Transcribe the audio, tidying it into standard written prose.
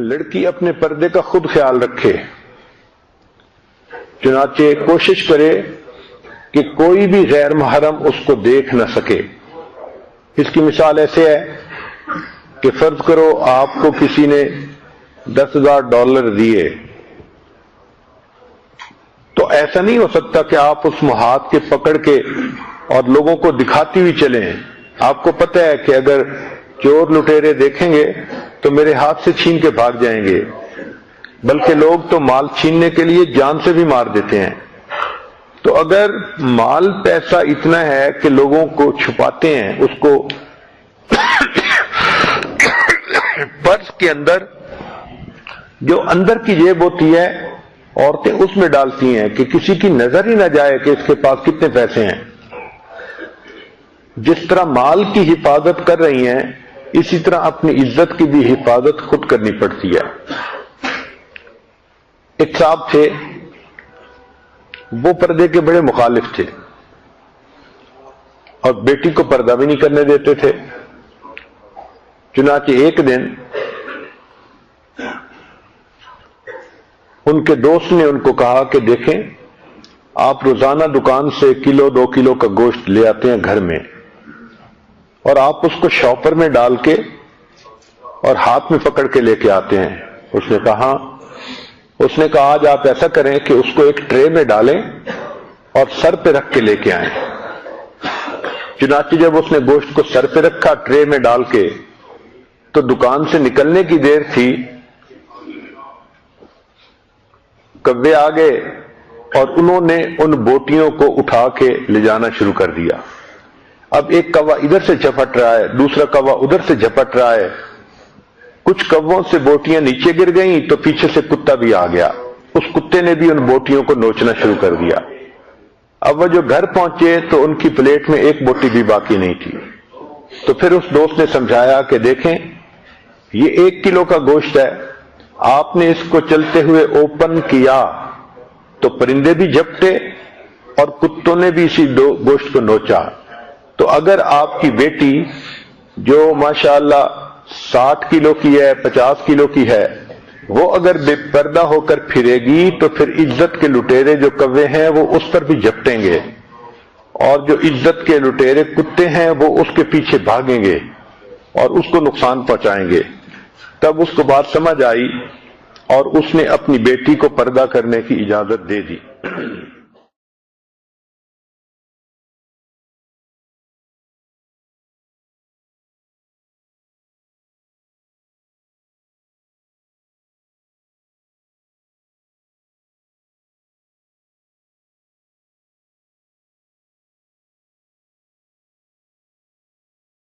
لڑکی اپنے پردے کا خود خیال رکھے، چنانچہ کوشش کرے کہ کوئی بھی غیر محرم اس کو دیکھ نہ سکے۔ اس کی مثال ایسے ہے کہ فرض کرو آپ کو کسی نے $10,000 دیے، تو ایسا نہیں ہو سکتا کہ آپ اس ہاتھ کے پکڑ کے اور لوگوں کو دکھاتی ہوئی چلیں۔ آپ کو پتہ ہے کہ اگر چور لٹیرے دیکھیں گے تو میرے ہاتھ سے چھین کے بھاگ جائیں گے، بلکہ لوگ تو مال چھیننے کے لیے جان سے بھی مار دیتے ہیں۔ تو اگر مال پیسہ اتنا ہے کہ لوگوں کو چھپاتے ہیں، اس کو پرس کے اندر جو اندر کی جیب ہوتی ہے عورتیں اس میں ڈالتی ہیں کہ کسی کی نظر ہی نہ جائے کہ اس کے پاس کتنے پیسے ہیں۔ جس طرح مال کی حفاظت کر رہی ہیں، اسی طرح اپنی عزت کی بھی حفاظت خود کرنی پڑتی ہے۔ ایک صاحب تھے، وہ پردے کے بڑے مخالف تھے اور بیٹی کو پردہ بھی نہیں کرنے دیتے تھے۔ چنانچہ ایک دن ان کے دوست نے ان کو کہا کہ دیکھیں، آپ روزانہ دکان سے 1-2 کلو کا گوشت لے آتے ہیں گھر میں، اور آپ اس کو شاپر میں ڈال کے اور ہاتھ میں پکڑ کے لے کے آتے ہیں۔ اس نے کہا آج آپ ایسا کریں کہ اس کو ایک ٹرے میں ڈالیں اور سر پہ رکھ کے لے کے آئیں۔ چنانچہ جب اس نے گوشت کو سر پہ رکھا ٹرے میں ڈال کے، تو دکان سے نکلنے کی دیر تھی، کوے آ گئے اور انہوں نے ان بوٹیوں کو اٹھا کے لے جانا شروع کر دیا۔ اب ایک کوا ادھر سے جھپٹ رہا ہے، دوسرا کوا ادھر سے جھپٹ رہا ہے، کچھ کووں سے بوٹیاں نیچے گر گئیں تو پیچھے سے کتا بھی آ گیا، اس کتے نے بھی ان بوٹیوں کو نوچنا شروع کر دیا۔ اب وہ جو گھر پہنچے تو ان کی پلیٹ میں ایک بوٹی بھی باقی نہیں تھی۔ تو پھر اس دوست نے سمجھایا کہ دیکھیں، یہ 1 کلو کا گوشت ہے، آپ نے اس کو چلتے ہوئے اوپن کیا تو پرندے بھی جھپٹے اور کتوں نے بھی اسی گوشت کو نوچا۔ تو اگر آپ کی بیٹی جو ماشاءاللہ 60 کلو کی ہے، 50 کلو کی ہے، وہ اگر بے پردہ ہو کر پھرے گی تو پھر عزت کے لٹیرے جو کوے ہیں وہ اس پر بھی جھپٹیں گے، اور جو عزت کے لٹیرے کتے ہیں وہ اس کے پیچھے بھاگیں گے اور اس کو نقصان پہنچائیں گے۔ تب اس کو بات سمجھ آئی اور اس نے اپنی بیٹی کو پردہ کرنے کی اجازت دے دی۔